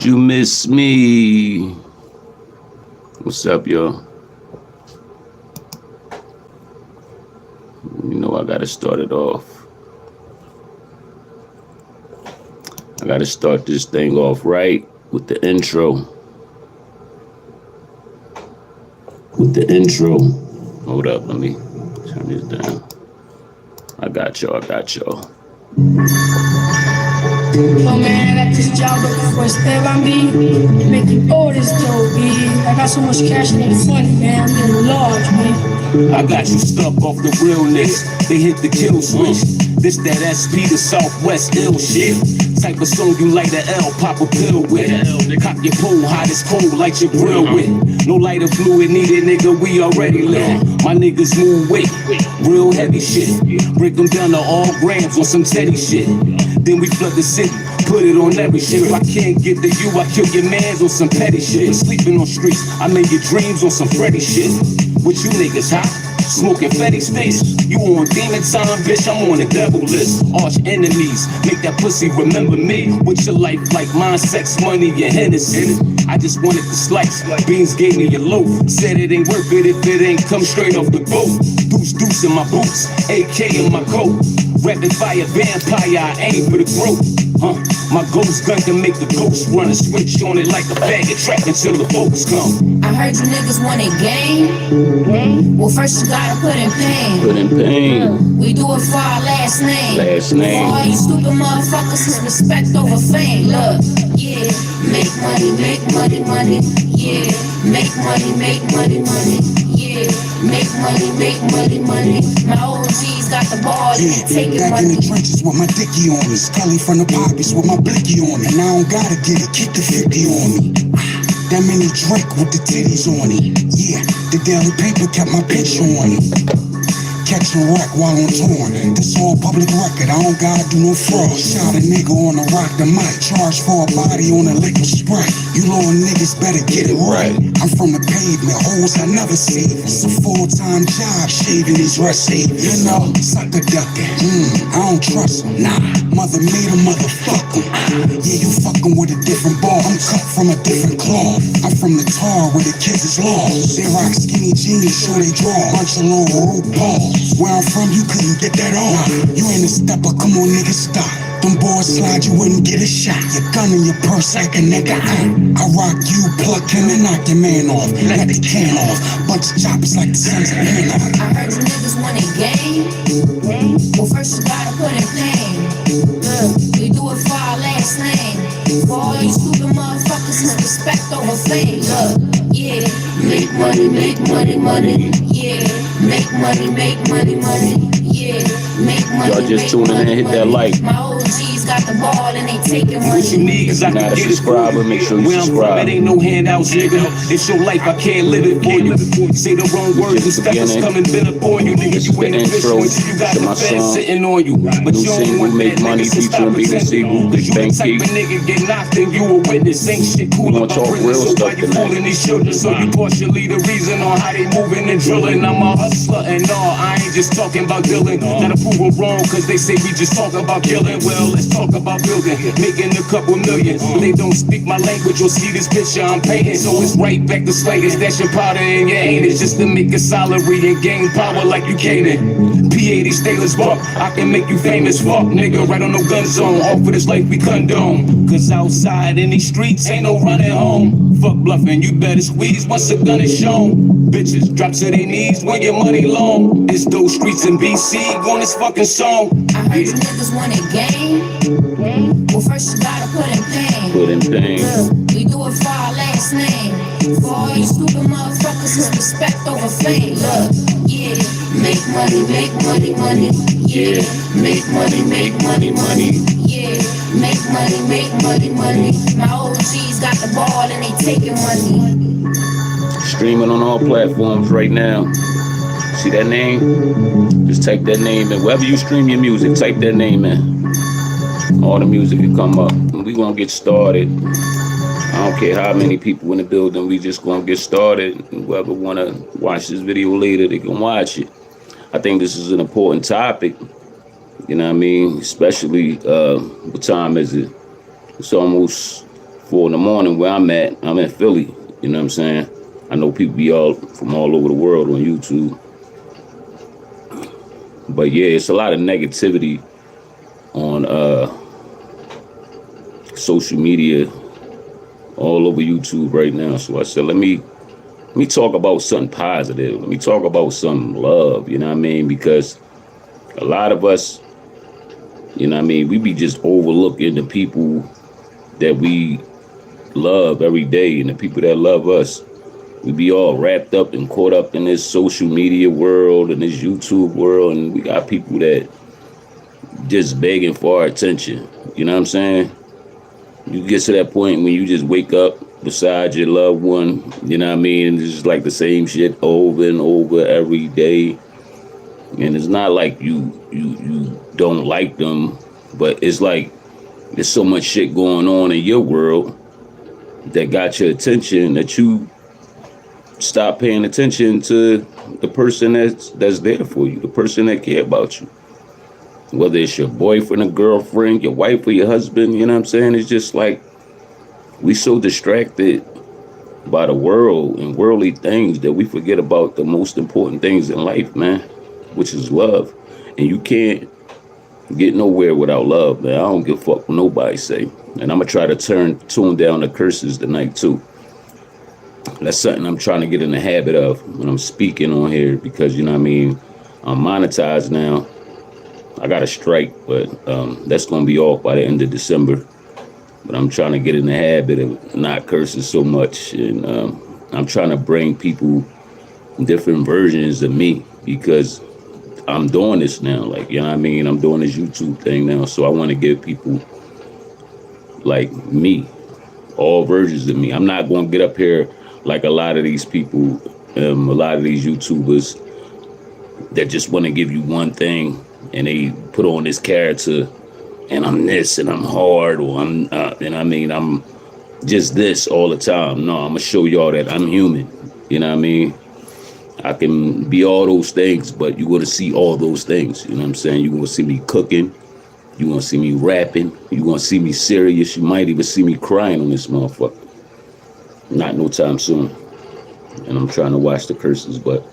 You miss me. What's up, y'all? You know I gotta start it off. I gotta start this thing off right with the intro. Hold up, let me turn this down. I got y'all. Yo, man, I got this job looking for a step on me. Making all this dough, man. I got so much cash in the funny, man. I'm getting large, man. I got you stuck off the realness. They hit the kill switch. This that SP, the Southwest ill shit. Type of song you light a L, pop a pill with. Cop your pole, hot as cold, light your grill with. No lighter fluid needed, nigga, we already lit. My niggas move weight, real heavy shit. Break them down to all grams on some steady shit. Then we flood the city, put it on every shit. If I can't get to you, I kill your mans on some petty shit. Sleeping on streets, I make your dreams on some Freddy shit. What you niggas hot? Smoking Fetty space. You on demon time, bitch, I'm on the devil list. Arch enemies, make that pussy remember me. With your life like mine, sex, money, and Hennessy. I just wanted the slice, beans gave me a loaf. Said it ain't worth it if it ain't come straight off the boat. Deuce in my boots, AK in my coat. Rapid fire vampire, I aim for the throat. My ghost gun can make the ghost run a switch on it like a bag of track until the folks come. I heard you niggas want a game. Well, first you gotta put in pain. We do it for our last name. For all you stupid motherfuckers, it's respect over fame. Look, yeah, make money. Yeah, make money. Yeah, make money. My OGs got the ball, yeah, take it back money. in the trenches with my dicky on me. Scully from the poppies with my blicky on me. And I don't gotta get it, keep the 50 on me. That mini Drake with the titties on it. Yeah, the daily paper kept my picture on it. Catching wreck while I'm torn. This all public record, I don't gotta do no fraud. Shot a nigga on the rock the mic. Charge for a body on a liquor sprite. You little niggas better get it right. I'm from the pavement, hoes I never see. It's a full-time job, shaving these recipes. You know, sucker ducking. I don't trust them, nah. Mother made a motherfucker. Yeah, you fucking with a different ball. I'm cut from a different cloth. I'm from the tar where the kids is lost. They rock skinny jeans, sure they draw. Bunch of little root balls. Where I'm from, you couldn't get that on. You ain't a stepper, come on, nigga, stop. Them boys slide, you wouldn't get a shot. Your gun in your purse like a nigga. I rock you, pluck him and knock your man off. Let the can off. Bunch of choppers like the sons of Hannah. I heard you niggas want a game. Well, first you gotta put in pain. Look, we do it for our last name. For all you stupid motherfuckers, it's respect over fame. Look, yeah, make money. Yeah, make money. Yeah, make money. Y'all just tuning in, hit that like. My OGs got the ball and they taking money. What you need is I can get it for you. Make sure you subscribe. It ain't no handouts, nigga. It's your life, I can't live it for you. Say the wrong words and stuff is coming been up on you, nigga. You ain't official until you got the feds sitting on you. But you don't want Make that Money nigga, so stop featuring BBC, pretending. Cause you the type of nigga get knocked and you a witness. Ain't shit cool We gonna about talk prison. real So stuff why you tonight. fooling these children? So you partially the reason on how they moving and drilling. I'm a hustler and all, I ain't just talking about dealing. Gotta prove it wrong, cause they say we just talk about killing. Well, let's talk about building, making a couple million. They don't speak my language or see this picture I'm painting. So it's right back to slaying, stashing powder in your ain't. It's just to make a salary and gain power like you can't. P80 stainless buck, I can make you famous. Fuck, nigga, right on no gun zone. All for this life we condone. Cause outside in these streets ain't no running home. Fuck bluffing, you better squeeze once a gun is shown. Bitches drop to their knees when your money long. It's those streets in BC on this fucking song. I heard you niggas want a game. Well, first you gotta put in pain. Look, we do it for our last name. For all you stupid motherfuckers, it's respect over fame. Look, yeah, make money. Yeah, make money. Yeah, make money. My OGs got the ball and they taking money. Streaming on all platforms right now. See that name? Just type that name in. Wherever you stream your music, type that name in. All the music will come up. And we gonna get started. I don't care how many people in the building, we just gonna get started. And whoever wanna watch this video later, they can watch it. I think this is an important topic. You know what I mean? Especially, what time is it? It's almost 4 in the morning where I'm at. I'm in Philly. You know what I'm saying? I know people be all from all over the world on YouTube. But yeah, it's a lot of negativity on social media all over YouTube right now. So I said, let me talk about something positive. Let me talk about some love, you know what I mean? Because a lot of us, you know what I mean, we be just overlooking the people that we love every day and the people that love us. We be all wrapped up and caught up in this social media world and this YouTube world, and we got people that just begging for our attention. You know what I'm saying? You get to that point when you just wake up beside your loved one, you know what I mean? And it's just like the same shit over and over every day. And it's not like you don't like them, but it's like there's so much shit going on in your world that got your attention that you stop paying attention to the person that's there for you, the person that care about you. Whether it's your boyfriend or girlfriend, your wife or your husband, you know what I'm saying? It's just like we so distracted by the world and worldly things that we forget about the most important things in life, man, which is love. And you can't get nowhere without love, man. I don't give a fuck what nobody say. And I'm going to try to tune down the curses tonight, too. That's something I'm trying to get in the habit of when I'm speaking on here because, you know what I mean, I'm monetized now. I got a strike, but that's going to be off by the end of December. But I'm trying to get in the habit of not cursing so much. And I'm trying to bring people different versions of me because I'm doing this now. Like, you know what I mean? I'm doing this YouTube thing now. So I want to give people like me, all versions of me. I'm not going to get up here like a lot of these people, a lot of these YouTubers that just want to give you one thing and they put on this character and I'm this and I'm hard or I'm, and I mean, I'm just this all the time. No, I'm going to show y'all that I'm human. You know what I mean? I can be all those things, but you're going to see all those things. You know what I'm saying? You're going to see me cooking. You're going to see me rapping. You're going to see me serious. You might even see me crying on this motherfucker. Not no time soon. And I'm trying to watch the curses, but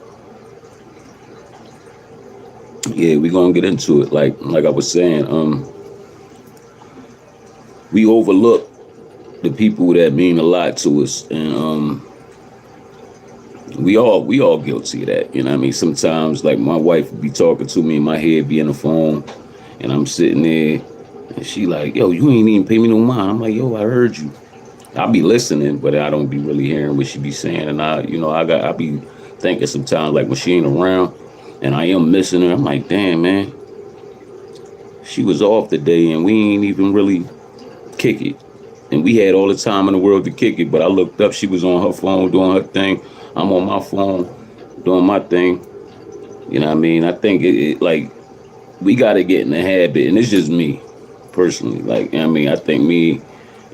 yeah, we're going to get into it. Like I was saying, we overlook the people that mean a lot to us. And we all guilty of that. You know what I mean? Sometimes like my wife would be talking to me and my head be on the phone and I'm sitting there and she like, yo, you ain't even pay me no mind. I'm like, yo, I heard you. I'll be listening, but I don't be really hearing what she be saying. And I be thinking sometimes like when she ain't around and I am missing her, I'm like, damn, man, she was off today and we ain't even really kick it. And we had all the time in the world to kick it, but I looked up, she was on her phone doing her thing. I'm on my phone doing my thing. You know what I mean? I think it like we got to get in the habit, and it's just me personally. Like, I mean, I think me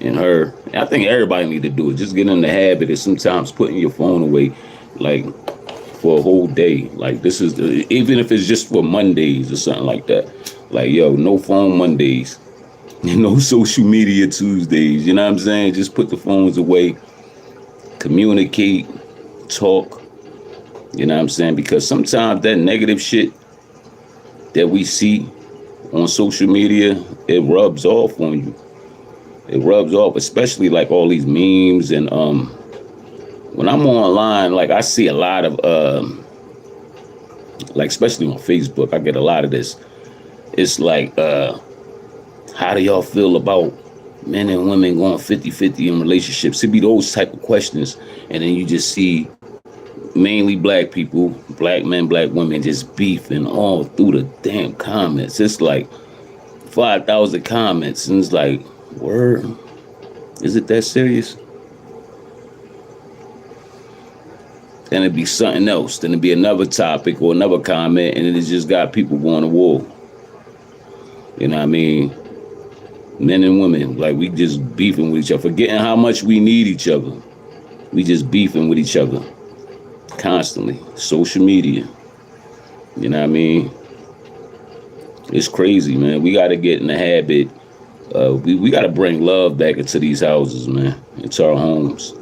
and her, I think everybody need to do it. Just get in the habit of sometimes putting your phone away, like for a whole day. Like this is even if it's just for Mondays or something like that. Like, yo, no phone Mondays, no social media Tuesdays. You know what I'm saying? Just put the phones away, communicate, talk. You know what I'm saying? Because sometimes that negative shit that we see on social media, it rubs off on you. It rubs off, especially like all these memes and when I'm online, like I see a lot of like especially on Facebook, I get a lot of this. It's like how do y'all feel about men and women going 50-50 in relationships? It be those type of questions, and then you just see mainly black people, black men, black women just beefing all through the damn comments. It's like 5,000 comments, and it's like, word, is it that serious? Then it'd be something else. Then it'd be another topic or another comment, and it just got people going to war. You know what I mean? Men and women, like we just beefing with each other, forgetting how much we need each other. We just beefing with each other constantly. Social media. You know what I mean? It's crazy, man. We got to get in the habit We got to bring love back into these houses, man, into our homes.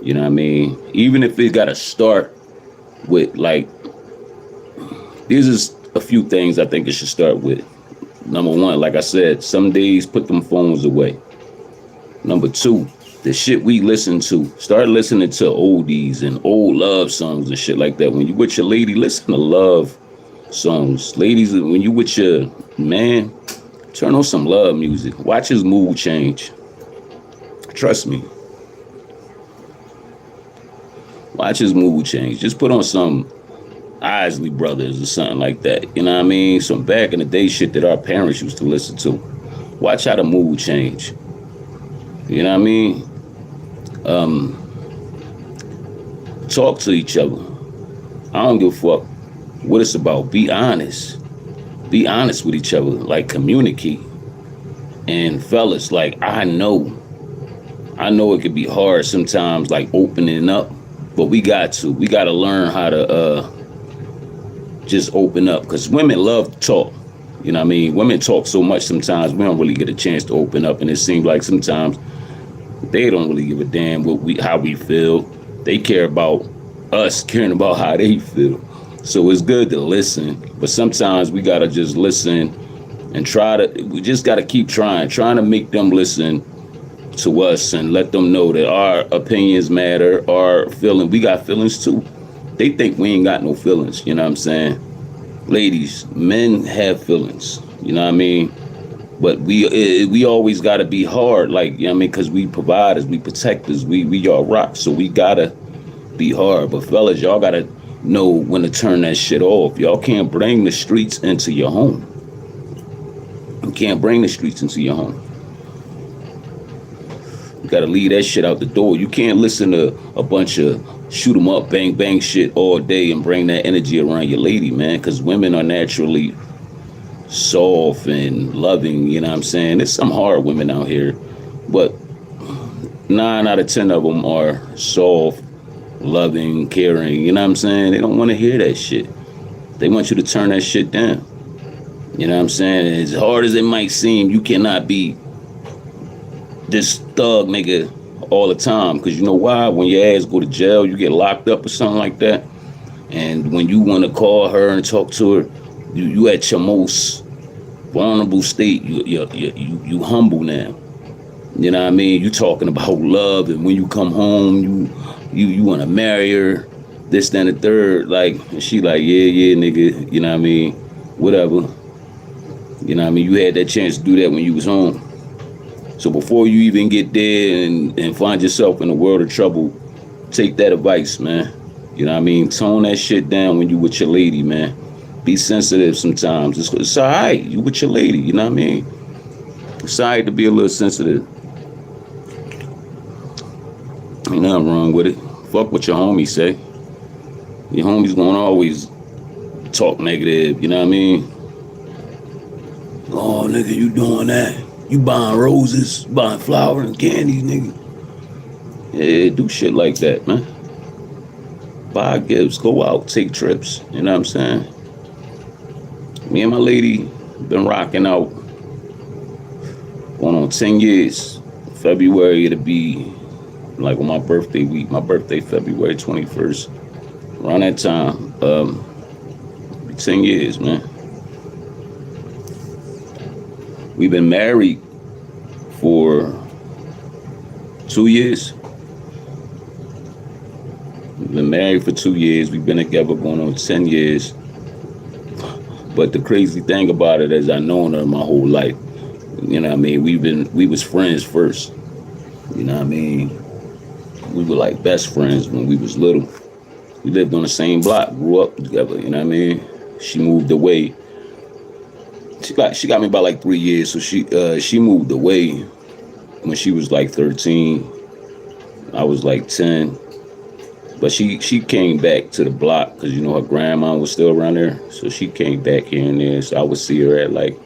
You know what I mean? Even if it got to start with, like, these is a few things I think it should start with. Number one, like I said, some days put them phones away. Number two, the shit we listen to, start listening to oldies and old love songs and shit like that. When you with your lady, listen to love songs. Ladies, when you with your man, turn on some love music. Watch his mood change. Trust me. Watch his mood change. Just put on some Isley Brothers or something like that. You know what I mean? Some back in the day shit that our parents used to listen to. Watch how the mood change. You know what I mean? Talk to each other. I don't give a fuck what it's about. Be honest. Be honest with each other. Like, communicate. And fellas, like, I know it could be hard sometimes, like, opening up, but we got to learn how to just open up, because women love to talk. You know what I mean? Women talk so much sometimes we don't really get a chance to open up, and it seems like sometimes they don't really give a damn how we feel. They care about us caring about how they feel. So it's good to listen, but sometimes we gotta just listen and we just gotta keep trying to make them listen to us and let them know that our opinions matter, we got feelings too. They think we ain't got no feelings, you know what I'm saying? Ladies, men have feelings, you know what I mean? But we always gotta be hard, like, you know what I mean? Because we providers, we protectors, we y'all rock, so we gotta be hard. But fellas, y'all gotta know when to turn that shit off. Y'all can't bring the streets into your home. You can't bring the streets into your home. You gotta leave that shit out the door. You can't listen to a bunch of shoot 'em up, bang, bang shit all day and bring that energy around your lady, man. Because women are naturally soft and loving, you know what I'm saying? There's some hard women out here, but 9 out of 10 of them are soft, loving, caring, you know what I'm saying? They don't want to hear that shit. They want you to turn that shit down. You know what I'm saying? As hard as it might seem, you cannot be this thug nigga all the time, because you know why? When your ass go to jail, you get locked up or something like that, and when you want to call her and talk to her, you at your most vulnerable state. You humble now. You know what I mean? You talking about love, and when you come home, you want to marry her, this, that, and the third. Like, she like, yeah, nigga. You know what I mean? Whatever. You know what I mean? You had that chance to do that when you was home. So before you even get there and find yourself in a world of trouble, take that advice, man. You know what I mean? Tone that shit down when you with your lady, man. Be sensitive sometimes. It's all right. You with your lady, you know what I mean? It's all right to be a little sensitive. Ain't nothing wrong with it. Fuck what your homies say. Your homies gonna always talk negative, you know what I mean? Oh, nigga, you doing that? You buying roses, buying flowers and candies, nigga. Yeah, do shit like that, man. Buy gifts, go out, take trips, you know what I'm saying? Me and my lady been rocking out going on 10 years. February, it'll be like on my birthday week. My birthday, February 21st. Around that time, 10 years, man. We've been married for 2 years. We've been married for 2 years. We've been together going on 10 years. But the crazy thing about it is I known her my whole life. You know what I mean? We was friends first. You know what I mean? We were like best friends when we was little. We lived on the same block, grew up together, you know what I mean? She moved away. She got me about like 3 years, so she moved away when she was like 13. I was like 10. But she came back to the block because, you know, her grandma was still around there. So she came back here and there. So I would see her at like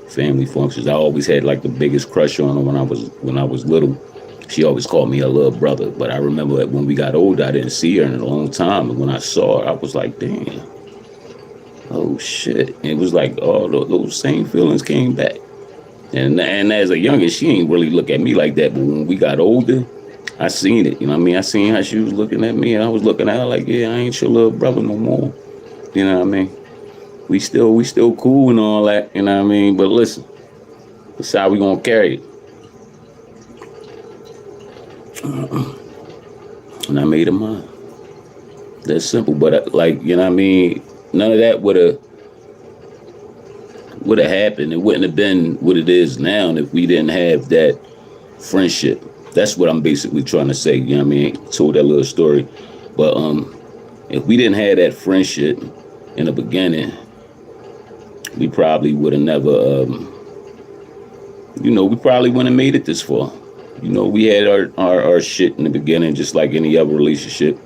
family functions. I always had like the biggest crush on her when I was little. She always called me her little brother. But I remember that when we got older, I didn't see her in a long time. And when I saw her, I was like, damn. Oh, shit. And it was like all those same feelings came back. And as a youngin', she ain't really look at me like that. But when we got older, I seen it. You know what I mean? I seen how she was looking at me, and I was looking at her like, yeah, I ain't your little brother no more. You know what I mean? We still cool and all that. You know what I mean? But listen, that's how we gonna carry it. And I made her mine. That's simple. But like, you know what I mean? None of that would have happened. It wouldn't have been what it is now if we didn't have that friendship. That's what I'm basically trying to say. You know what I mean? I told that little story. But if we didn't have that friendship in the beginning, we probably would have never, we probably wouldn't have made it this far. You know, we had our shit in the beginning, just like any other relationship.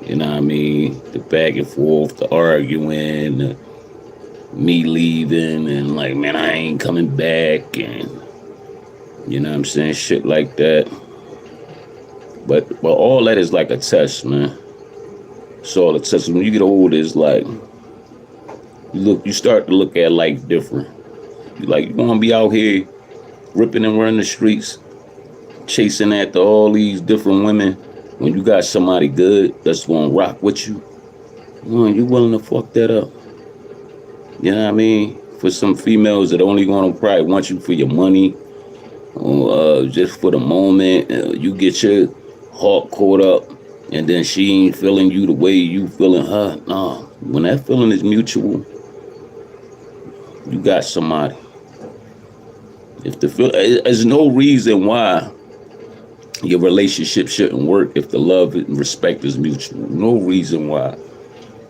You know what I mean? The back and forth, the arguing, the me leaving, and like, man, I ain't coming back, and you know what I'm saying? Shit like that. But all that is like a test, man. It's all a test. When you get older, it's like, you start to look at life different. You want to be out here ripping and running the streets, chasing after all these different women, when you got somebody good that's going to rock with you. You willing to fuck that up. You know what I mean? For some females that only going to probably want you for your money, or just for the moment, you get your heart caught up, and then she ain't feeling you the way you feeling her. Nah, when that feeling is mutual, you got somebody. There's no reason why your relationship shouldn't work if the love and respect is mutual. No reason why.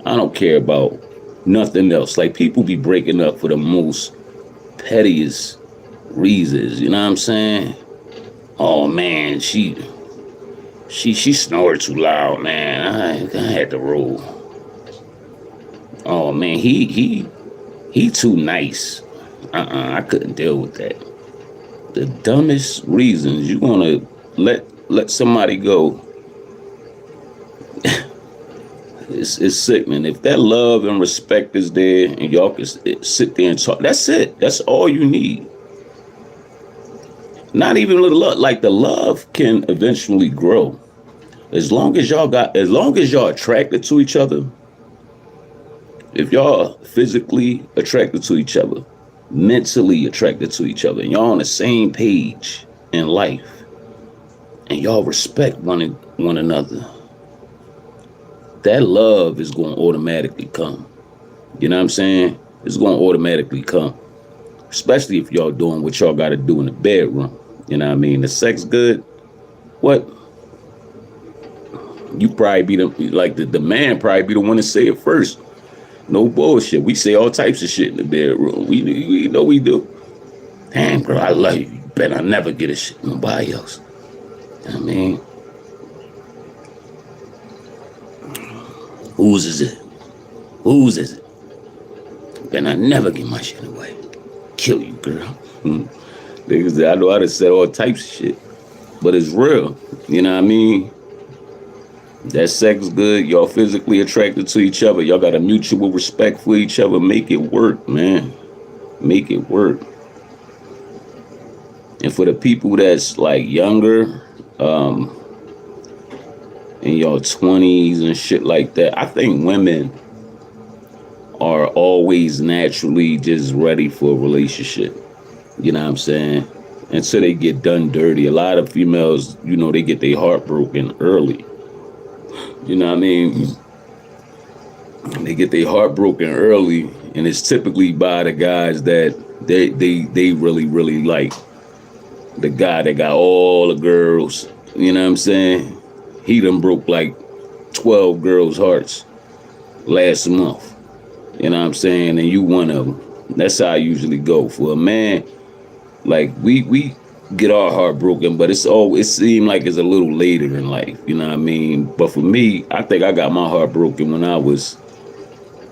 I don't care about nothing else. Like, people be breaking up for the most pettiest reasons. You know what I'm saying? Oh man, she snored too loud, man. I had to roll. Oh man, he too nice. I couldn't deal with that. The dumbest reasons you wanna let somebody go. It's sickening. If that love and respect is there and y'all can sit there and talk, that's it. That's all you need. Not even a little love. Like, the love can eventually grow. As long as y'all attracted to each other, if y'all physically attracted to each other, mentally attracted to each other, and y'all on the same page in life, and y'all respect one another, that love is going to automatically come. You know what I'm saying? It's going to automatically come. Especially if y'all doing what y'all got to do in the bedroom. You know what I mean? The sex good. What? You probably be the man probably be the one to say it first. No bullshit. We say all types of shit in the bedroom. We know we do. Damn, girl, I love you. You better never get a shit from nobody else. You know what I mean? Whose is it? Whose is it? Better never get my shit away. Kill you, girl. Niggas, I know I done said all types of shit, but it's real. You know what I mean? That sex good. Y'all physically attracted to each other. Y'all got a mutual respect for each other. Make it work, man. Make it work. And for the people that's like younger, in your 20s and shit like that, I think women are always naturally just ready for a relationship. You know what I'm saying? Until they get done dirty. A lot of females, they get their heart broken early. You know what I mean? They get their heart broken early, and it's typically by the guys that they really, really like. The guy that got all the girls, you know what I'm saying? He done broke like 12 girls' hearts last month. You know what I'm saying? And you one of them. That's how I usually go. For a man, like, we get our heart broken, but it seemed like it's a little later in life. You know what I mean? But for me, I think I got my heart broken when I was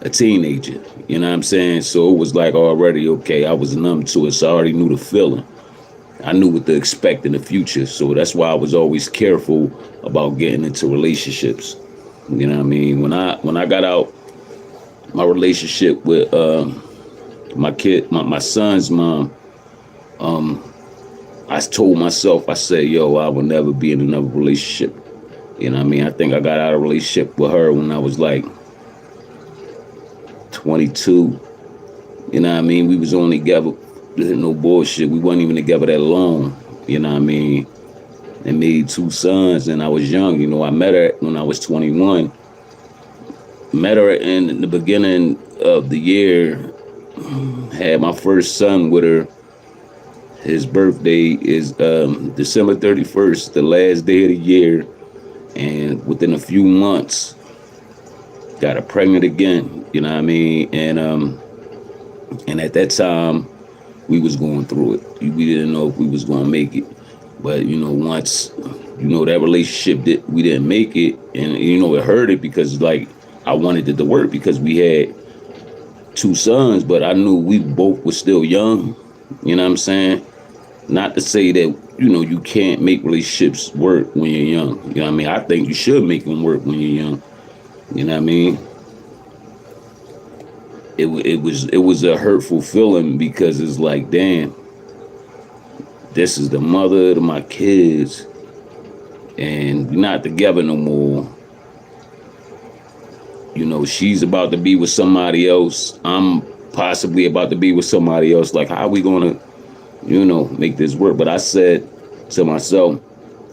a teenager. You know what I'm saying? So it was like already, okay, I was numb to it, so I already knew the feeling. I knew what to expect in the future. So that's why I was always careful about getting into relationships. You know what I mean? When I got out my relationship with my son's mom, I told myself, I said, yo, I will never be in another relationship. You know what I mean? I think I got out of a relationship with her when I was like 22. You know what I mean? We was only together, no bullshit. We wasn't even together that long. You know what I mean? And made 2 sons, and I was young. You know, I met her when I was 21. Met her in the beginning of the year. Had my first son with her. His birthday is December 31st, the last day of the year. And within a few months, got her pregnant again. You know what I mean? And at that time, we was going through it. We didn't know if we was going to make it. But, you know, once, you know, that relationship, we didn't make it. And, you know, it hurt it because, like, I wanted it to work because we had 2 sons. But I knew we both were still young. You know what I'm saying? Not to say that, you know, you can't make relationships work when you're young. You know what I mean? I think you should make them work when you're young. You know what I mean? It was a hurtful feeling because it's like, damn, this is the mother of my kids, and we're not together no more. You know, she's about to be with somebody else. I'm possibly about to be with somebody else. Like, how are we gonna, you know, make this work? But I said to myself,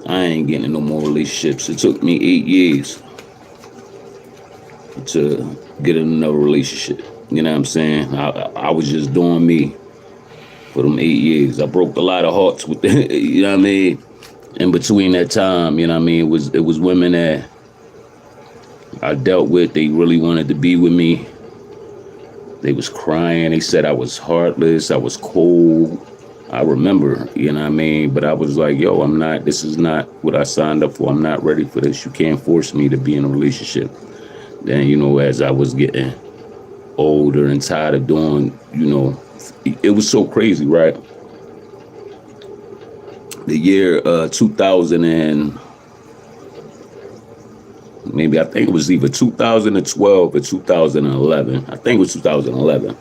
I ain't getting in no more relationships. It took me 8 years to get in another relationship. You know what I'm saying? I was just doing me for them 8 years. I broke a lot of hearts with the, you know what I mean? In between that time, you know what I mean? It was women that I dealt with. They really wanted to be with me. They was crying. They said I was heartless. I was cold. I remember, you know what I mean? But I was like, yo, this is not what I signed up for. I'm not ready for this. You can't force me to be in a relationship. Then, you know, as I was getting older and tired of doing, you know, it was so crazy, right? The year 2000 and maybe, I think it was either 2012 or 2011. I think it was 2011.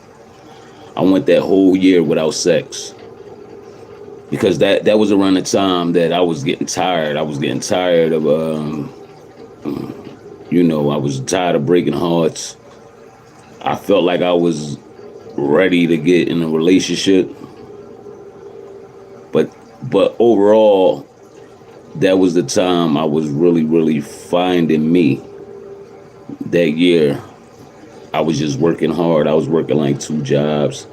I went that whole year without sex. Because that was around the time that I was getting tired. I was getting tired of, you know, I was tired of breaking hearts. I felt like I was ready to get in a relationship. But overall, that was the time I was really, really finding me. That year, I was just working hard. I was working like 2 jobs.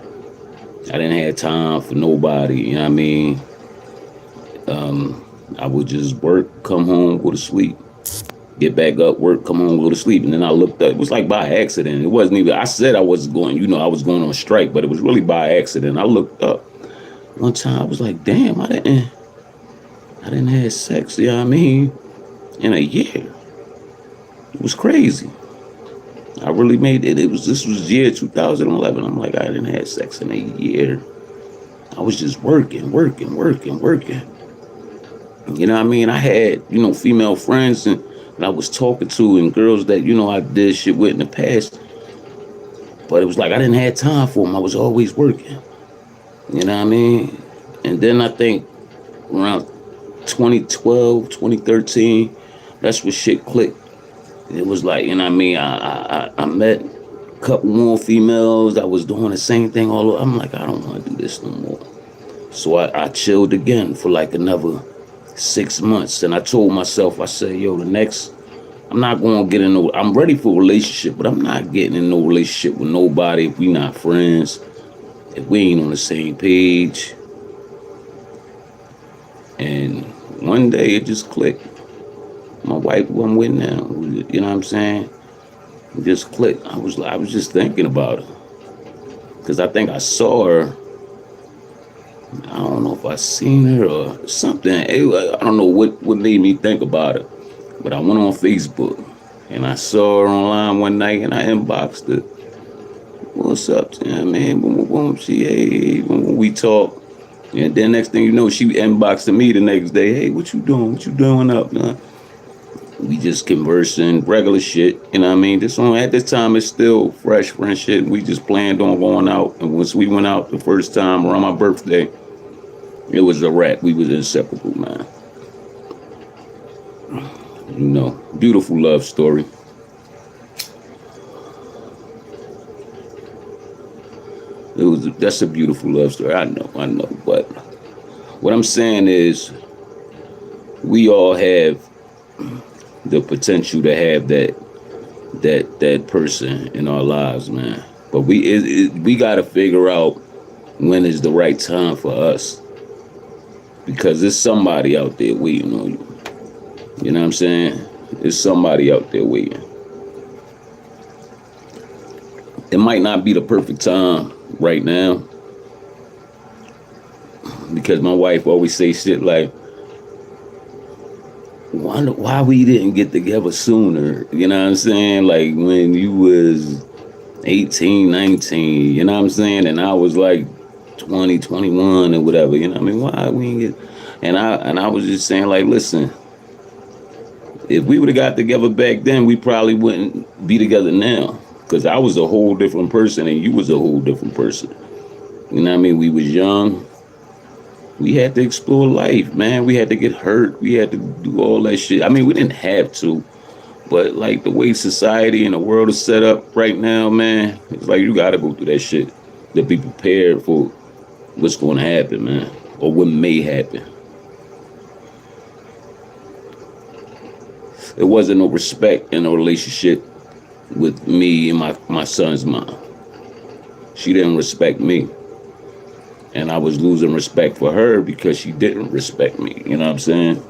I didn't have time for nobody, you know what I mean? I would just work, come home, go to sleep. Get back up, work, come home, go to sleep. And then I looked up. It was like by accident. It wasn't even, I said I was going, you know, I was going on strike, but it was really by accident. I looked up. One time I was like, damn, I didn't have sex, you know what I mean, in a year. It was crazy. I really made it. This was year 2011. I'm like, I didn't have sex in a year. I was just working. You know what I mean? I had, you know, female friends and I was talking to and girls that, you know, I did shit with in the past. But it was like I didn't have time for them. I was always working. You know what I mean? And then I think around 2012, 2013, that's when shit clicked. It was like, you know what I mean? I met a couple more females. I was doing the same thing all over. I'm like, I don't want to do this no more. So I chilled again for like another 6 months. And I told myself, I said, yo, I'm not going to get in no, I'm ready for a relationship, but I'm not getting in no relationship with nobody if we not friends, if we ain't on the same page. And one day it just clicked. My wife, who I'm with now, you know what I'm saying? It just clicked. I was just thinking about her. Because I think I saw her. I don't know if I seen her or something. I don't know what made me think about her. But I went on Facebook and I saw her online one night and I inboxed her. What's up, man? Boom, hey, when we talk. And then next thing you know, she inboxed me the next day. Hey, what you doing? What you doing up, man? We just conversing, regular shit. You know what I mean? At this time, it's still fresh shit. We just planned on going out. And once we went out the first time around my birthday, it was a wrap. We was inseparable, man. You know, beautiful love story. That's a beautiful love story. I know. But what I'm saying is, we all have the potential to have that person in our lives, man. But we got to figure out when is the right time for us, because there's somebody out there waiting on you. You know what I'm saying? There's somebody out there waiting. It might not be the perfect time right now, because my wife always say shit like, wonder why we didn't get together sooner. You know what I'm saying? Like when you was 18, 19, you know what I'm saying? And I was like 20, 21 or whatever, you know what I mean? Why we didn't get... And I was just saying, like, listen, if we would have got together back then, we probably wouldn't be together now. Because I was a whole different person and you was a whole different person. You know what I mean? We was young. We had to explore life, man. We had to get hurt. We had to do all that shit. I mean, we didn't have to. But, like, the way society and the world is set up right now, man, it's like you got to go through that shit to be prepared for what's going to happen, man. Or what may happen. There wasn't no respect in a relationship with me and my son's mom. She didn't respect me. And I was losing respect for her because she didn't respect me. You know what I'm saying?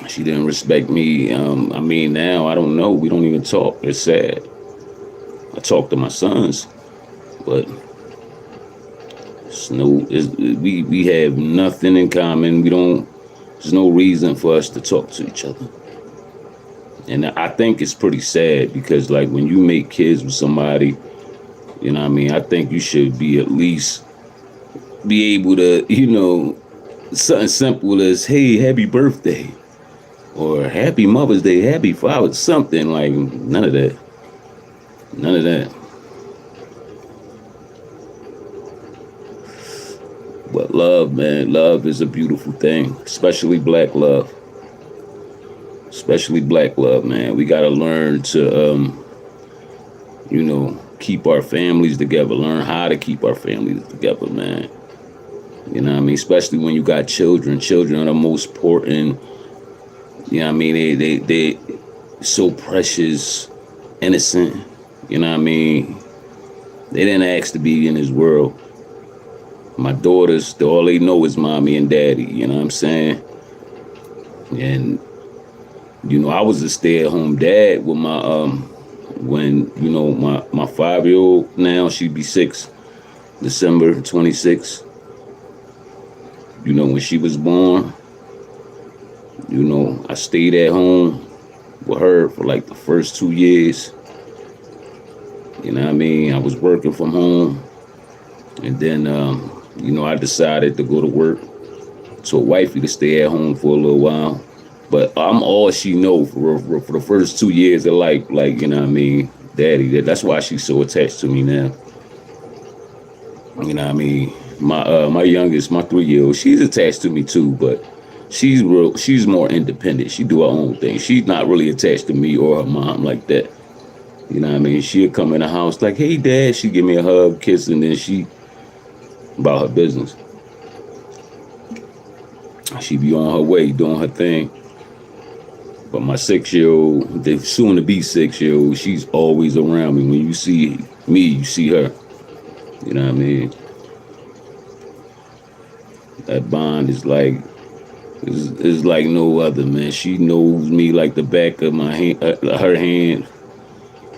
She didn't respect me. I mean, now, I don't know. We don't even talk. It's sad. I talk to my sons, but we have nothing in common. There's no reason for us to talk to each other. And I think it's pretty sad because, like, when you make kids with somebody, you know what I mean? I think you should be at least be able to, you know, something simple as, hey, happy birthday. Or happy Mother's Day, happy Father's, something like none of that. None of that. But love, man, love is a beautiful thing, especially black love. Especially black love, man. We got to learn to, you know, keep our families together, learn how to keep our families together, man. You know what I mean? Especially when you got children. Children are the most important, you know what I mean? They so precious, innocent, you know what I mean? They didn't ask to be in this world. My daughters, all they know is mommy and daddy, you know what I'm saying? And, you know, I was a stay-at-home dad with my, when, you know, my 5-year-old now, she'd be 6, December 26th. You know, when she was born, you know, I stayed at home with her for like the first 2 years. You know what I mean? I was working from home. And then, you know, I decided to go to work. So wifey to stay at home for a little while. But I'm all she know for the first 2 years of life, like, you know what I mean? Daddy, that's why she's so attached to me now. You know what I mean? My youngest, my 3-year-old, she's attached to me too, but she's more independent. She do her own thing. She's not really attached to me or her mom like that. You know what I mean? She'll come in the house like, hey, Dad. She give me a hug, kiss, and then she about her business. She be on her way, doing her thing. But my 6-year-old, the soon-to-be 6-year-old, she's always around me. When you see me, you see her. You know what I mean? That bond is like, is like no other, man. She knows me like the back of my hand, her hand.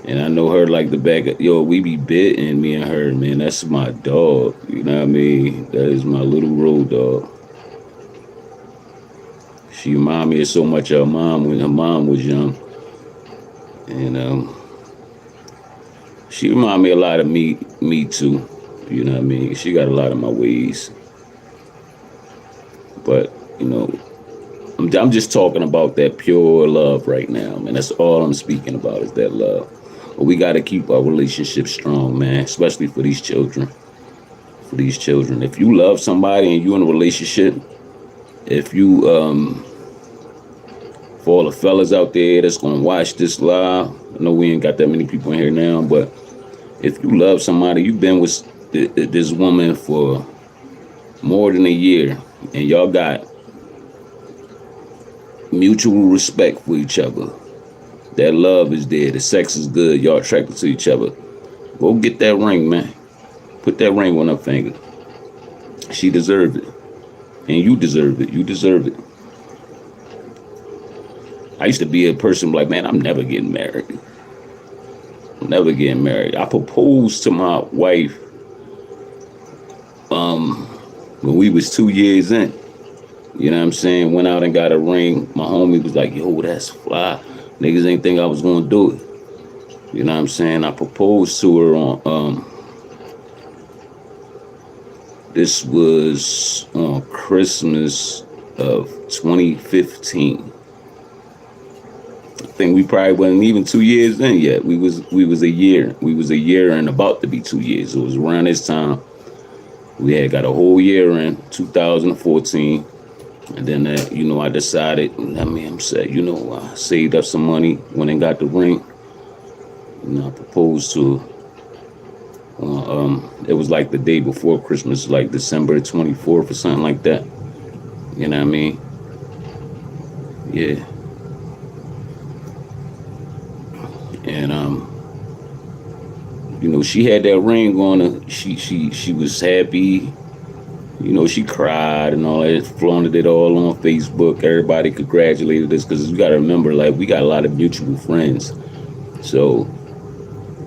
And I know her like the back of, we be bitten, me and her, man. That's my dog. You know what I mean? That is my little road dog. She reminded me of so much of her mom when her mom was young. And she reminded me a lot of me too. You know what I mean? She got a lot of my ways. But, you know, I'm just talking about that pure love right now, man. That's all I'm speaking about is that love. But we got to keep our relationship strong, man, especially for these children. for these children. If you love somebody and you're in a relationship, if you, for all the fellas out there that's gonna watch this live, I know we ain't got that many people in here now, but if you love somebody, you've been with this woman for more than a year, and y'all got mutual respect for each other, that love is there, the sex is good, y'all attracted to each other, go get that ring, man. Put that ring on her finger. She deserved it. And you deserve it. You deserve it. I used to be a person like, man, I'm never getting married. I'm never getting married. I proposed to my wife when we was 2 years in. You know what I'm saying? Went out and got a ring. My homie was like, yo, that's fly. Niggas ain't think I was gonna do it. You know what I'm saying? I proposed to her on this was on Christmas of 2015. I think we probably wasn't even 2 years in yet. We was a year. We was a year and about to be 2 years. It was around this time. We had got a whole year in 2014. And then, I decided, I'm set. I saved up some money, went and got the ring. I proposed to her. It was like the day before Christmas, like December 24th or something like that. You know what I mean? Yeah. And she had that ring on her. She was happy. She cried and all that, flaunted it all on Facebook. Everybody congratulated us because you got to remember, like, we got a lot of mutual friends. So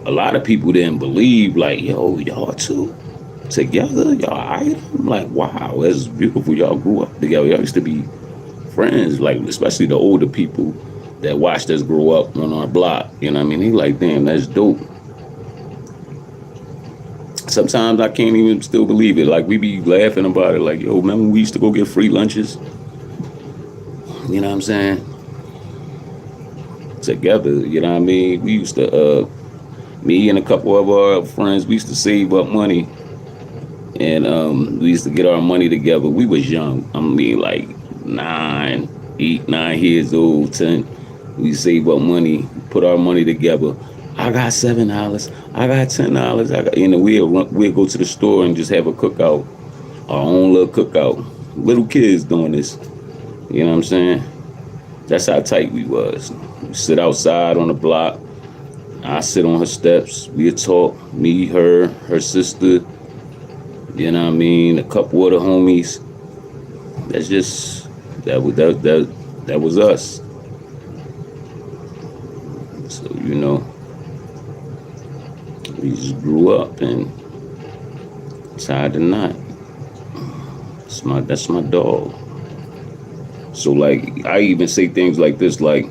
a lot of people didn't believe, like, yo, y'all two together, y'all item. I'm like, wow, that's beautiful. Y'all grew up together. Y'all used to be friends, like, especially the older people that watched us grow up on our block. You know what I mean? He like, damn, that's dope. Sometimes I can't even still believe it. Like, we be laughing about it. Like, yo, remember we used to go get free lunches? You know what I'm saying? Together, you know what I mean? We used to, me and a couple of our friends, we used to save up money. And we used to get our money together. We was young. I mean, like 9 years old, 10. We save up money, put our money together. I got $7. I got $10. We'll go to the store and just have a cookout, our own little cookout. Little kids doing this. You know what I'm saying? That's how tight we was. We sit outside on the block. I sit on her steps. We'd talk. Me, her sister. You know what I mean? A couple of the homies. That's just that was us. So we just grew up and tied the knot. That's my dog. So like I even say things like this, like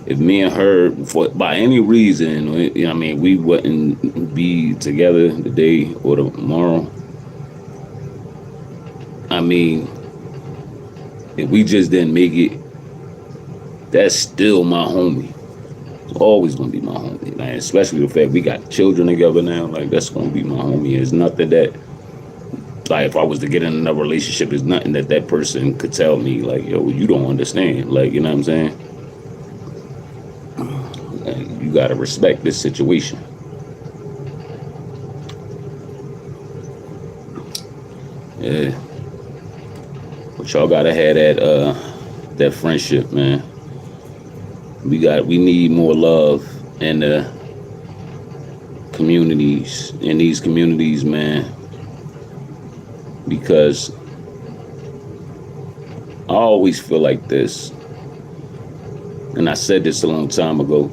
if me and her by any reason, we wouldn't be together today or tomorrow. If we just didn't make it, that's still my homie. It's always gonna be my homie, man. Especially the fact we got children together now. Like that's gonna be my homie. It's nothing that, like, if I was to get in another relationship, there's nothing that person could tell me. Like, yo, you don't understand. Like, you know what I'm saying? Like, you gotta respect this situation. Yeah. But y'all gotta have that friendship, man. We need more love in the communities, in these communities, man. Because I always feel like this, and I said this a long time ago.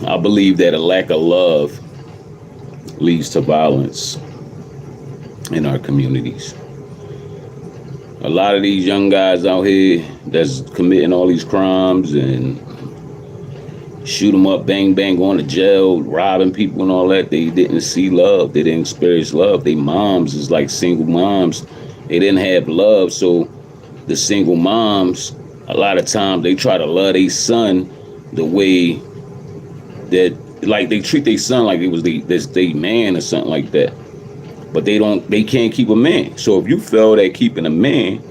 I believe that a lack of love leads to violence in our communities. A lot of these young guys out here that's committing all these crimes and shoot them up, bang, bang, going to jail, robbing people and all that, they didn't see love. They didn't experience love. They moms is like single moms. They didn't have love. So the single moms, a lot of times they try to love their son the way that, like, they treat their son like it was their man or something like that. but they can't keep a man. So if you fail at keeping a man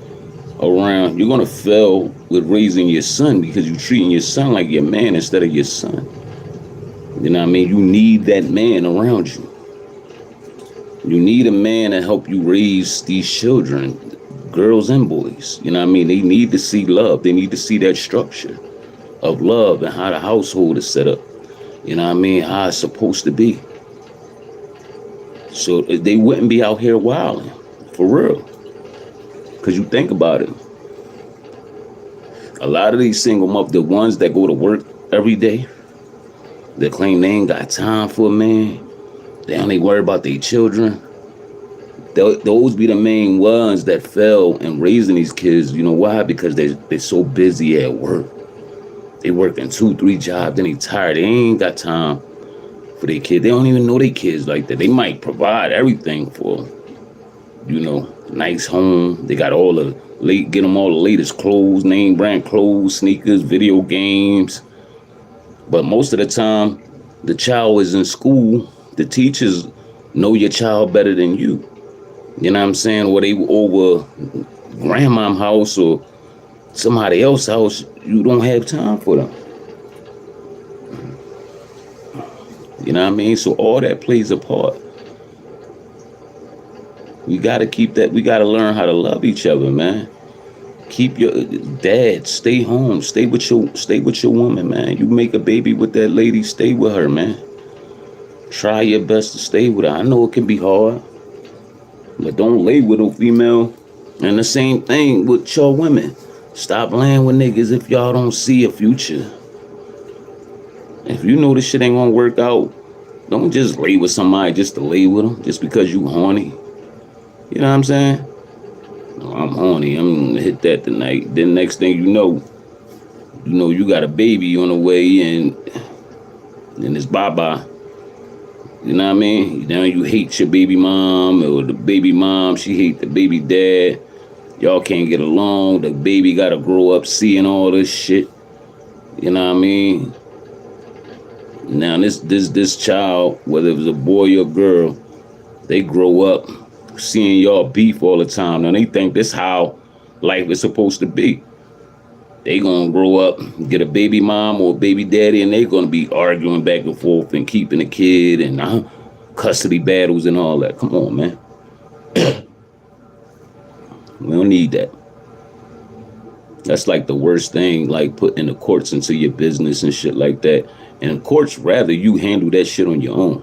around, you're gonna fail with raising your son because you're treating your son like your man instead of your son. You know what I mean? You need that man around you. You need a man to help you raise these children, girls and boys. You know what I mean? They need to see love. They need to see that structure of love and how the household is set up. You know what I mean? How it's supposed to be. So they wouldn't be out here wilding, for real. Because you think about it. A lot of these single mothers, the ones that go to work every day, they claim they ain't got time for a man. They only worry about their children. Those be the main ones that fail in raising these kids. You know why? Because they're so busy at work. They working 2-3 jobs, then they tired. They ain't got time for their kids. They don't even know their kids like that. They might provide everything for them. You know, nice home. They got get them all the latest clothes, name brand clothes, sneakers, video games. But most of the time, the child is in school. The teachers know your child better than you. You know what I'm saying? Or they over grandma's house or somebody else's house, you don't have time for them. You know what I mean? So all that plays a part. We gotta keep that. We gotta learn how to love each other, man. Keep your dad. Stay home. Stay with your woman, man. You make a baby with that lady. Stay with her, man. Try your best to stay with her. I know it can be hard, but don't lay with a female. And the same thing with your women. Stop laying with niggas if y'all don't see a future. If you know this shit ain't gonna work out, don't just lay with somebody just to lay with them, just because you horny. You know what I'm saying? No, I'm horny. I'm gonna hit that tonight. Then next thing you know you got a baby on the way, and then it's bye-bye. You know what I mean? Now you hate your baby mom, or the baby mom, she hate the baby dad. Y'all can't get along. The baby gotta grow up seeing all this shit. You know what I mean? Now this child, whether it was a boy or girl, they grow up seeing y'all beef all the time. Now they think this how life is supposed to be. They gonna grow up, get a baby mom or a baby daddy, and they gonna be arguing back and forth and keeping the kid and custody battles and all that. Come on, man. We don't need that. That's like the worst thing, like putting the courts into your business and shit like that. And the courts rather you handle that shit on your own.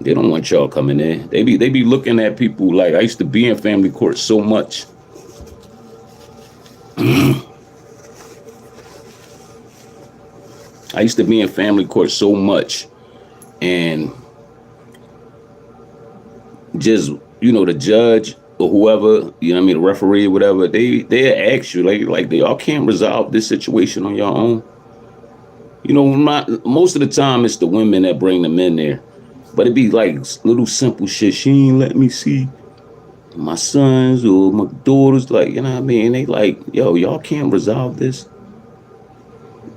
They don't want y'all coming in. They be looking at people like, I used to be in family court so much. I used to be in family court so much, and just, the judge or whoever, the referee or whatever, they ask you like y'all can't resolve this situation on your own. Most of the time it's the women that bring them in there, but it be like little simple shit. She ain't let me see my sons or my daughters, like, you know what I mean? They like, yo, y'all can't resolve this.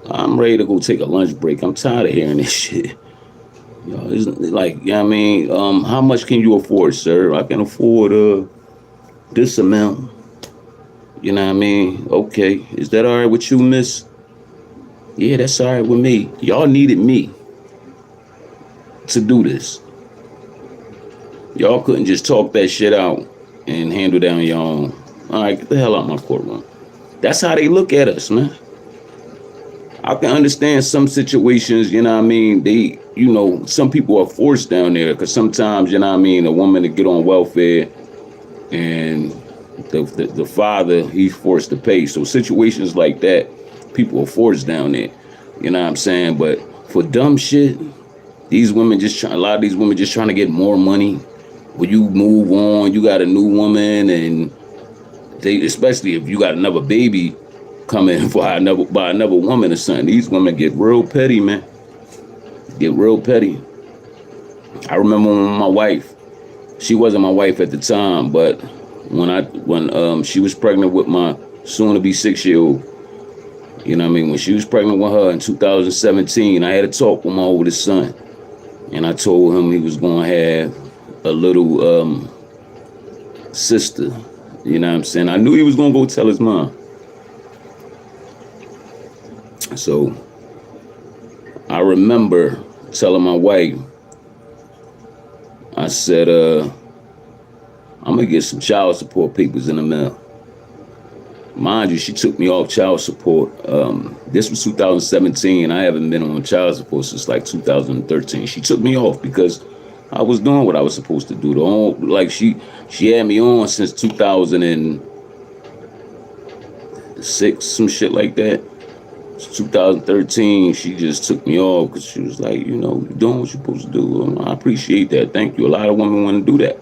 I'm ready to go take a lunch break. I'm tired of hearing this shit. Yo, it's like, you know what I mean? How much can you afford, sir? I can afford this amount. You know what I mean? Okay. Is that all right with you, miss? Yeah, that's all right with me. Y'all needed me to do this. Y'all couldn't just talk that shit out and handle that on your own. All right, get the hell out my courtroom. That's how they look at us, man. I can understand some situations, you know what I mean? They, some people are forced down there because sometimes, you know what I mean, a woman to get on welfare and the father, he's forced to pay. So situations like that, people are forced down there. You know what I'm saying? But for dumb shit, a lot of these women just trying to get more money. When you move on, you got a new woman, and they, especially if you got another baby coming by another woman or something, these women get real petty, man. Get real petty. I remember when my wife, she wasn't my wife at the time, but when she was pregnant with my soon-to-be 6-year-old, you know what I mean? When she was pregnant with her in 2017, I had a talk with my oldest son, and I told him he was going to have a little sister. You know what I'm saying? I knew he was gonna go tell his mom. So I remember telling my wife, I said, I'm gonna get some child support papers in the mail. Mind you, she took me off child support. This was 2017. I haven't been on child support since like 2013. She took me off because I was doing what I was supposed to do. Like she had me on since 2006, some shit like that. 2013, she just took me off because she was like, you know, you're doing what you're supposed to do. I appreciate that. Thank you. A lot of women want to do that.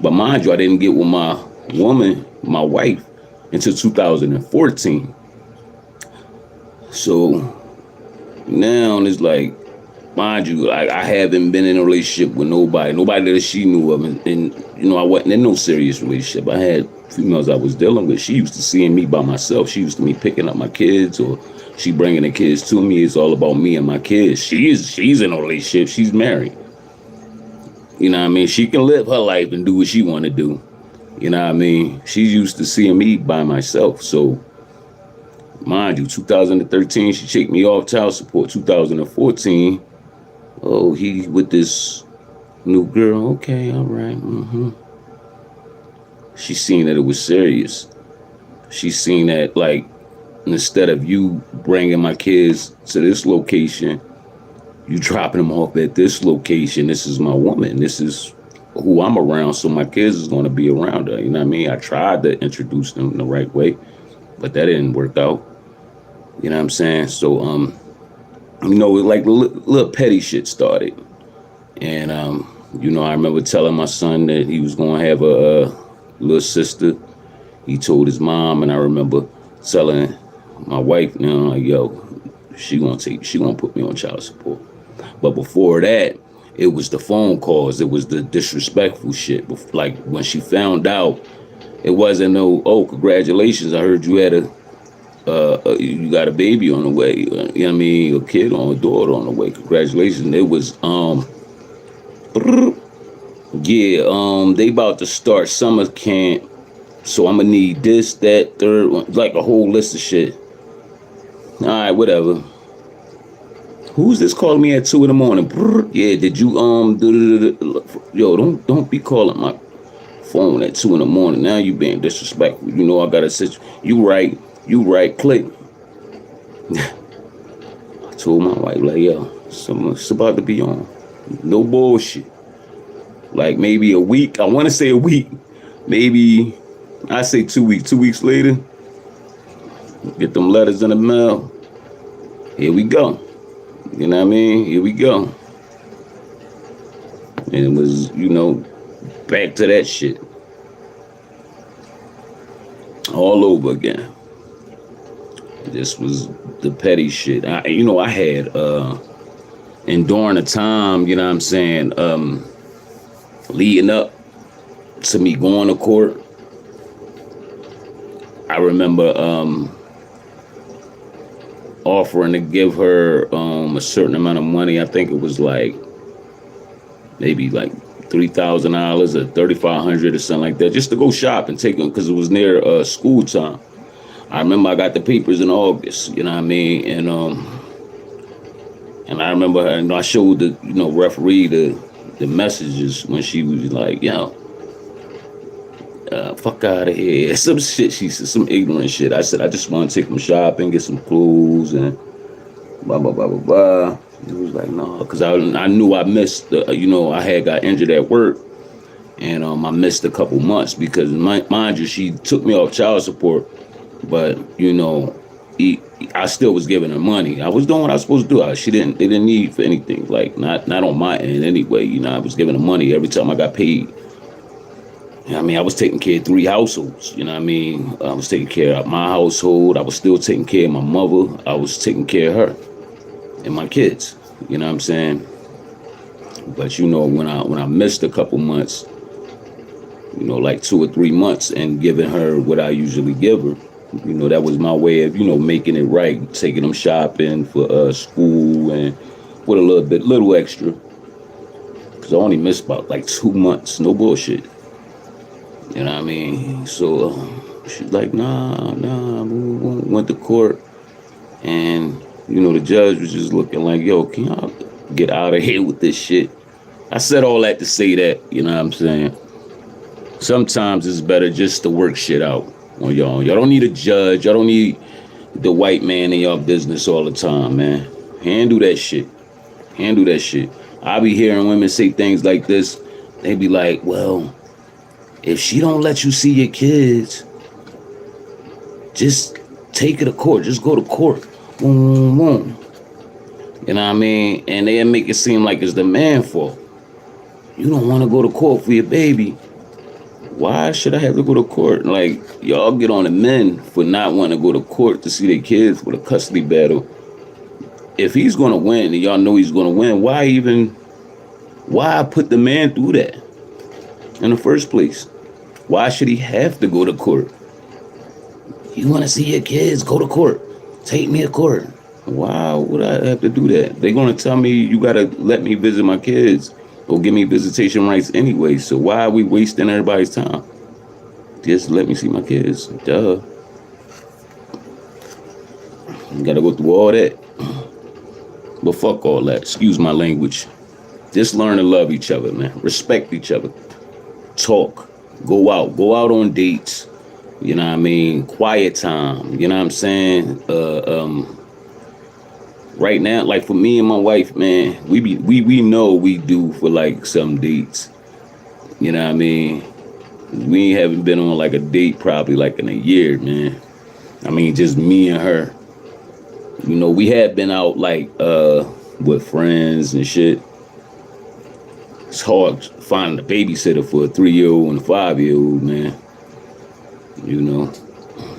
But mind you, I didn't get with my wife, until 2014. So now it's like, mind you, I haven't been in a relationship with nobody that she knew of. And you know, I wasn't in no serious relationship. I had females I was dealing with. She used to seeing me by myself. She used to me picking up my kids, or she bringing the kids to me. It's all about me and my kids. She's in a relationship. She's married. You know what I mean? She can live her life and do what she want to do. You know what I mean? She's used to seeing me by myself. So, mind you, 2013, she took me off child support. 2014, oh, he with this new girl. Okay, all right. She seen that it was serious. She seen that, like, instead of you bringing my kids to this location, you dropping them off at this location. This is my woman. This is who I'm around, so my kids is going to be around her. You know what I mean? I tried to introduce them in the right way, but that didn't work out. You know what I'm saying? So, you know, like little petty shit started. And, you know, I remember telling my son that he was going to have a little sister. He told his mom, and I remember telling my wife, you know, like, yo, she gonna put me on child support. But before that, it was the phone calls. It was the disrespectful shit. Like, when she found out, it wasn't no, oh, congratulations, I heard you had you got a baby on the way. You know what I mean? A kid or a daughter on the way. Congratulations. It was, they about to start summer camp. So I'm gonna need this, that, third one, like a whole list of shit. All right, whatever. Who's this calling me at 2 a.m? Yeah, did you yo, don't be calling my phone at 2 a.m. Now you being disrespectful. You know I gotta sit. You right, click. I told my wife, like, yo, it's about to be on. No bullshit. Like maybe a week. I want to say a week. Maybe I say 2 weeks. 2 weeks later, get them letters in the mail. Here we go. You know what I mean? Here we go. And it was, you know, back to that shit. All over again. This was the petty shit. I had, and during the time, you know what I'm saying, leading up to me going to court, I remember offering to give her a certain amount of money. I think it was like maybe like $3,000 or $3,500 or something like that, just to go shop and take them, because it was near school time. I remember I got the papers in August, you know what I mean, and I remember I showed the referee the messages when she was like, yo, fuck out of here. Some shit, she said, some ignorant shit. I said, I just want to take them shopping, get some clothes, and blah, blah, blah, blah, blah. It was like, no, because I knew I missed, I had got injured at work, and I missed a couple months because, mind you, she took me off child support, but, I still was giving her money. I was doing what I was supposed to do. They didn't need for anything, like, not on my end anyway. I was giving her money every time I got paid. I mean, I was taking care of 3 households, you know what I mean? I was taking care of my household. I was still taking care of my mother. I was taking care of her and my kids, you know what I'm saying? But, when I missed a couple months, like 2 or 3 months, and giving her what I usually give her, that was my way of, making it right, taking them shopping for school and with a little extra. Cause I only missed about like 2 months, no bullshit. You know what I mean? So she's like, nah, we went to court, and you know the judge was just looking like, yo, can y'all get out of here with this shit? I said all that to say that, you know what I'm saying? Sometimes it's better just to work shit out on your own. Y'all don't need a judge. Y'all don't need the white man in your business all the time, man. Handle that shit. Handle that shit. I be hearing women say things like this. They be like, well, if she don't let you see your kids, just take her to court. Just go to court. Boom, boom. You know what I mean? And they make it seem like it's the man's fault. You don't want to go to court for your baby. Why should I have to go to court? Like, y'all get on the men for not wanting to go to court to see their kids for the custody battle. If he's going to win, and y'all know he's going to win, why put the man through that in the first place? Why should he have to go to court? You want to see your kids? Go to court. Take me to court. Why would I have to do that? They're going to tell me you got to let me visit my kids or give me visitation rights anyway. So why are we wasting everybody's time? Just let me see my kids. Duh. You got to go through all that. But fuck all that. Excuse my language. Just learn to love each other, man. Respect each other. Talk. Go out. Go out on dates. You know what I mean? Quiet time. You know what I'm saying? Right now, like for me and my wife, man, we know we do for like some dates. You know what I mean? We haven't been on like a date probably like in a year, man. I mean, just me and her. You know, we had been out like with friends and shit. It's hard finding a babysitter for a 3-year-old and a 5-year-old, man. You know,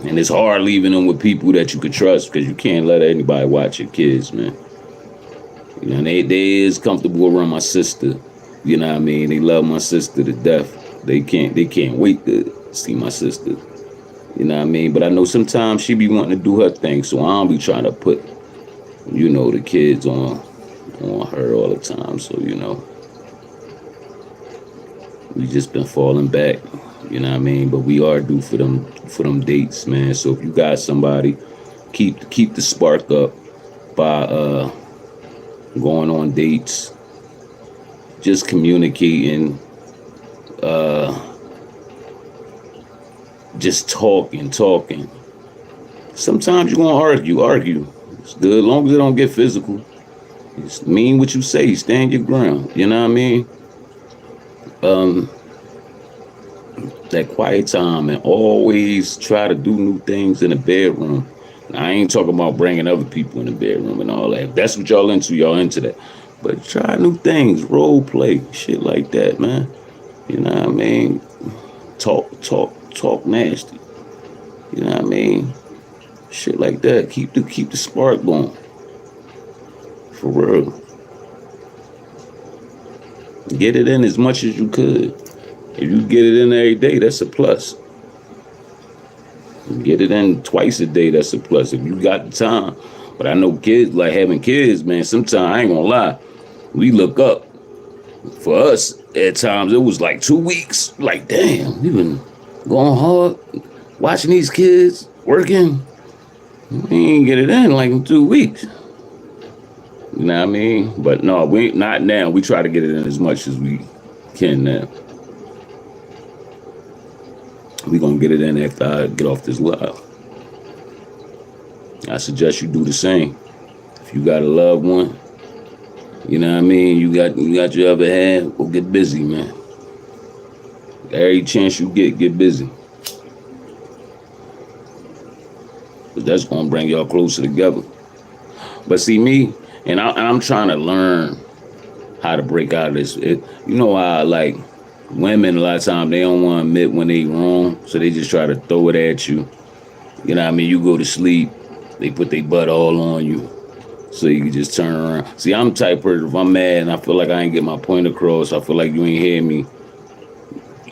and it's hard leaving them with people that you could trust because you can't let anybody watch your kids, man. You know, they is comfortable around my sister. You know what I mean? They love my sister to death. They can't wait to see my sister. You know what I mean? But I know sometimes she be wanting to do her thing, so I don't be trying to put, you know, the kids on her all the time. So, you know, we just been falling back. You know what I mean? But we are due for them dates, man. So if you got somebody, keep the spark up by going on dates, just communicating, just talking. Sometimes you're gonna argue. It's good as long as it don't get physical. Just mean what you say, stand your ground. You know what I mean? That quiet time, and always try to do new things in the bedroom. Now, I ain't talking about bringing other people in the bedroom and all that. If that's what y'all into that. But try new things, role play, shit like that, man. You know what I mean? Talk nasty. You know what I mean? Shit like that. Keep the spark going. For real. Get it in as much as you could. If you get it in every day, that's a plus. Get it in twice a day, that's a plus. If you got the time. But I know kids, like having kids, man, sometimes, I ain't gonna lie, we look up. For us, at times, it was like 2 weeks. Like, damn, we been going hard, watching these kids, working. We ain't get it in like in 2 weeks. You know what I mean? But no, we not now. We try to get it in as much as we can now. We gonna get it in after I get off this live. I suggest you do the same. If you got a loved one, you know what I mean, you got your other hand, go get busy, man. Every chance you get busy. But that's gonna bring y'all closer together. But see me, and I'm trying to learn how to break out of this. You know how like women a lot of times they don't want to admit when they wrong, so they just try to throw it at you. You know what I mean? You go to sleep, they put their butt all on you, so you can just turn around. See, I'm the type of person, if I'm mad and I feel like I ain't get my point across, I feel like you ain't hear me,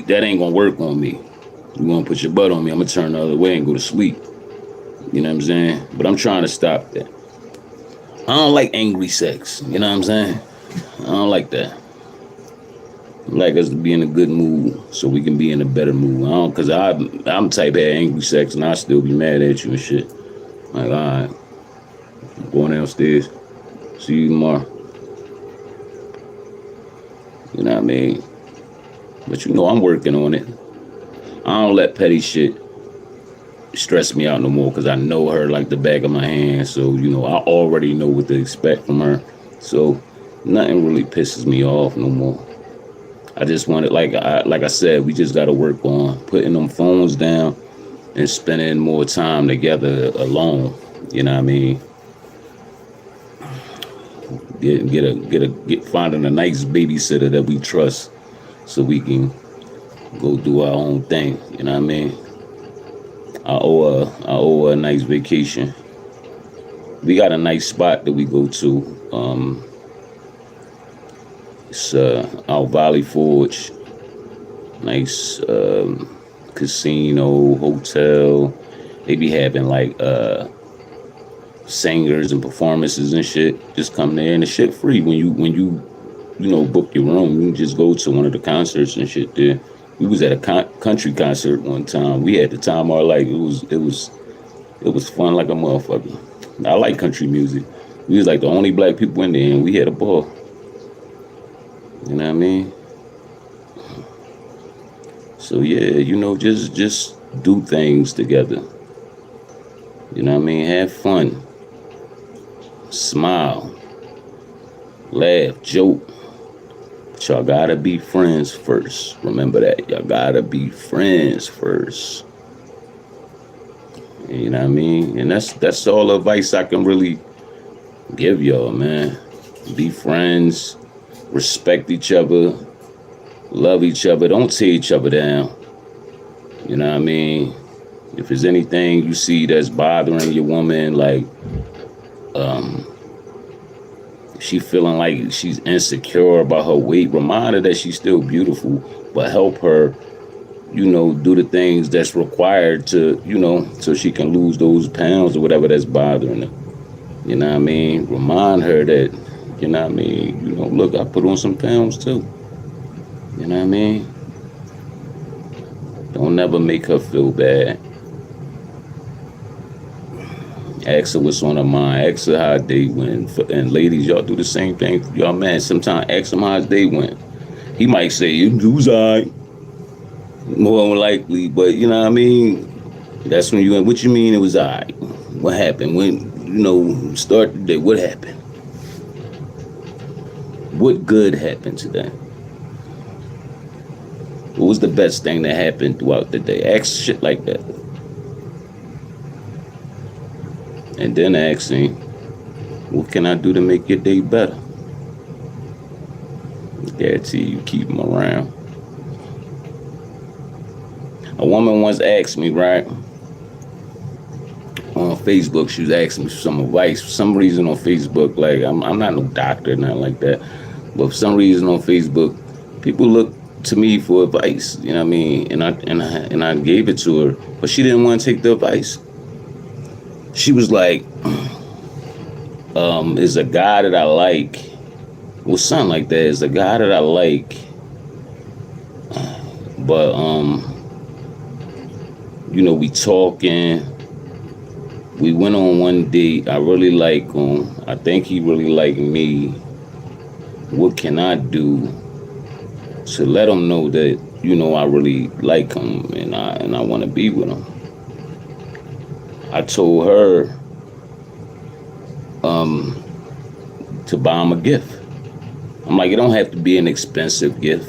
that ain't gonna work on me. You gonna put your butt on me, I'm gonna turn the other way and go to sleep. You know what I'm saying? But I'm trying to stop that. I don't like angry sex, you know what I'm saying? I don't like that. like us to be in a good mood so we can be in a better mood. Cause I'm type of angry sex and I still be mad at you and shit. Like, all right, I'm going downstairs. See you tomorrow. You know what I mean? But you know I'm working on it. I don't let petty shit stress me out no more because I know her like the back of my hand. So, you know, I already know what to expect from her. So nothing really pisses me off no more. I just want it, like I said, we just got to work on putting them phones down and spending more time together alone. You know what I mean? Finding a nice babysitter that we trust so we can go do our own thing. You know what I mean? I owe her a nice vacation. We got a nice spot that we go to. It's out Valley Forge. Nice casino, hotel. They be having like singers and performances and shit. Just come there and the shit free when you book your room. You can just go to one of the concerts and shit there. We was at a country concert one time. We had the time of our life. It was fun like a motherfucker. I like country music. We was like the only black people in there and we had a ball. You know what I mean? So yeah, just do things together. You know what I mean? Have fun. Smile. Laugh. Joke. But y'all gotta be friends first. Remember that. Y'all gotta be friends first. You know what I mean? And that's all the advice I can really give y'all, man. Be friends. Respect each other. Love each other. Don't tear each other down. You know what I mean? If there's anything you see that's bothering your woman, like she feeling like she's insecure about her weight, remind her that she's still beautiful, but help her, do the things that's required to, so she can lose those pounds or whatever that's bothering her. You know what I mean? Remind her that, you know what I mean? Look, I put on some pounds too. You know what I mean? Don't never make her feel bad. Ask her what's on her mind. Ask her how her day went. And ladies, y'all do the same thing. Y'all man, sometimes ask him how his day went. He might say, you was all right. More than likely, but you know what I mean? That's when you went, what you mean it was all right? What happened? When, start the day, what happened? What good happened today? What was the best thing that happened throughout the day? Ask shit like that. And then ask him, what can I do to make your day better? I guarantee you keep him around. A woman once asked me, right, on Facebook, she was asking me for some advice. For some reason on Facebook, like, I'm not no doctor, nothing like that. But for some reason on Facebook, people look to me for advice, you know what I mean? And I gave it to her, but she didn't want to take the advice. She was like, is a guy that I like, well, something like that, is a guy that I like, but, we talking, we went on one date, I really like him, I think he really liked me, what can I do to let him know that, I really like him and I want to be with him? I told her to buy him a gift. I'm like, it don't have to be an expensive gift.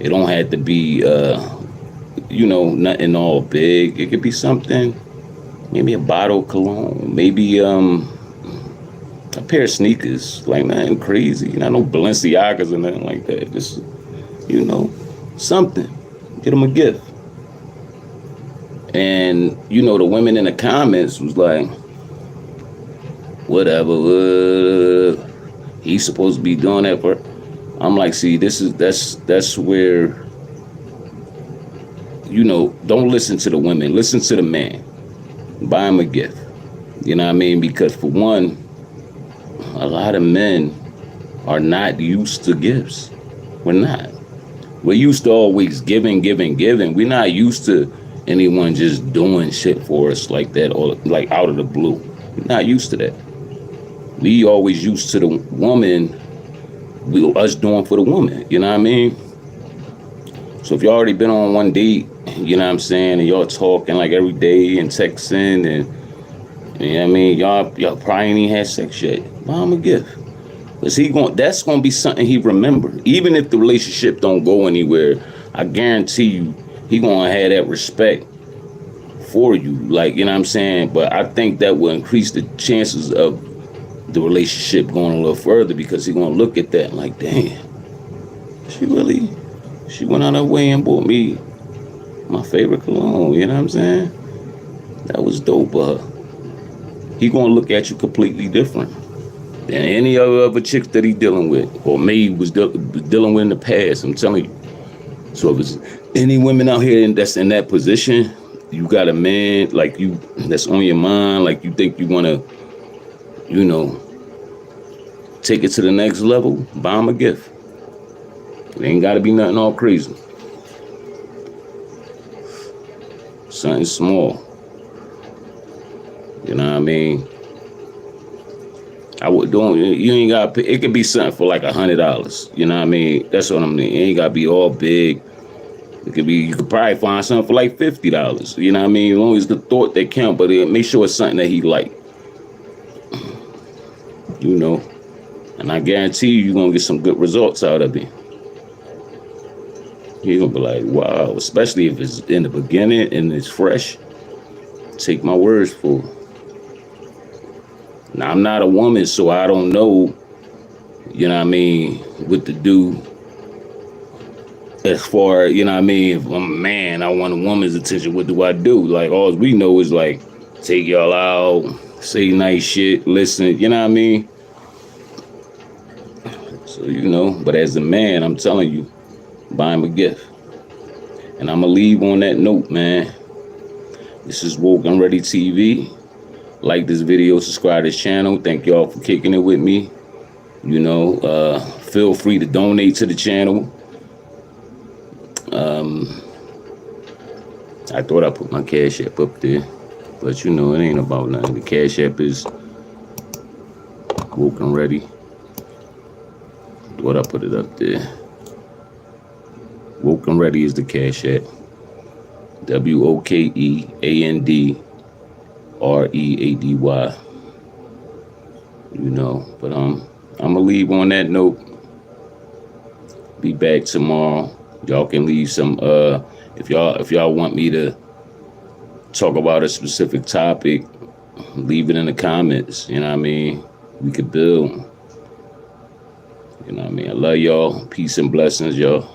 It don't have to be, nothing all big. It could be something, maybe a bottle of cologne, maybe a pair of sneakers, like nothing crazy, no Balenciagas or nothing like that. Just, something. Get him a gift. And, the women in the comments was like, whatever, he's supposed to be doing that for. I'm like, see, that's where, don't listen to the women, listen to the man. Buy him a gift. You know what I mean? Because for one, a lot of men are not used to gifts. We're not. We're used to always giving. We're not used to anyone just doing shit for us like that, or like out of the blue. We're not used to that. We always used to the woman, us doing for the woman, you know what I mean? So if y'all already been on one date, you know what I'm saying, and y'all talking like every day and texting, and you know what I mean, y'all probably ain't even had sex yet. Buy him a gift. Cause that's gonna be something he remember. Even if the relationship don't go anywhere, I guarantee you he gonna have that respect for you. Like, you know what I'm saying? But I think that will increase the chances of the relationship going a little further, because he gonna look at that like, damn, she went out her way and bought me my favorite cologne, you know what I'm saying? That was dope, he gonna look at you completely different than any other chicks that he dealing with, or maybe was dealing with in the past, I'm telling you. So if it's any women out here that's in that position, you got a man like you that's on your mind, like you think you wanna, you know, take it to the next level, buy him a gift. It ain't gotta be nothing all crazy. Something small. You know what I mean? I would do. You ain't got. It could be something for like $100. You know what I mean? That's what I'm mean. It ain't gotta be all big. It could be. You could probably find something for like $50. You know what I mean? As long as the thought that count, but make sure it's something that he like. You know, and I guarantee you're gonna get some good results out of it. You're gonna be like, wow, especially if it's in the beginning and it's fresh. Take my words for it. Now, I'm not a woman, so I don't know, you know what I mean, what to do as far, you know what I mean, if I'm a man, I want a woman's attention, what do I do? Like, all we know is, like, take y'all out, say nice shit, listen, you know what I mean? So, you know, but as a man, I'm telling you, buy him a gift. And I'm going to leave on that note, man. This is Woke and Ready TV. Like this video, subscribe to this channel. Thank y'all for kicking it with me. You know, feel free to donate to the channel. I thought I put my Cash App up there, but you know, it ain't about nothing. The Cash App is Woke and Ready. Thought I put it up there. Woke and Ready is the Cash App. WOKEANDREADY. You know, but I'm gonna leave on that note. Be back tomorrow. Y'all can leave some if y'all want me to talk about a specific topic, leave it in the comments. You know what I mean? We could build. You know what I mean? I love y'all. Peace and blessings, y'all.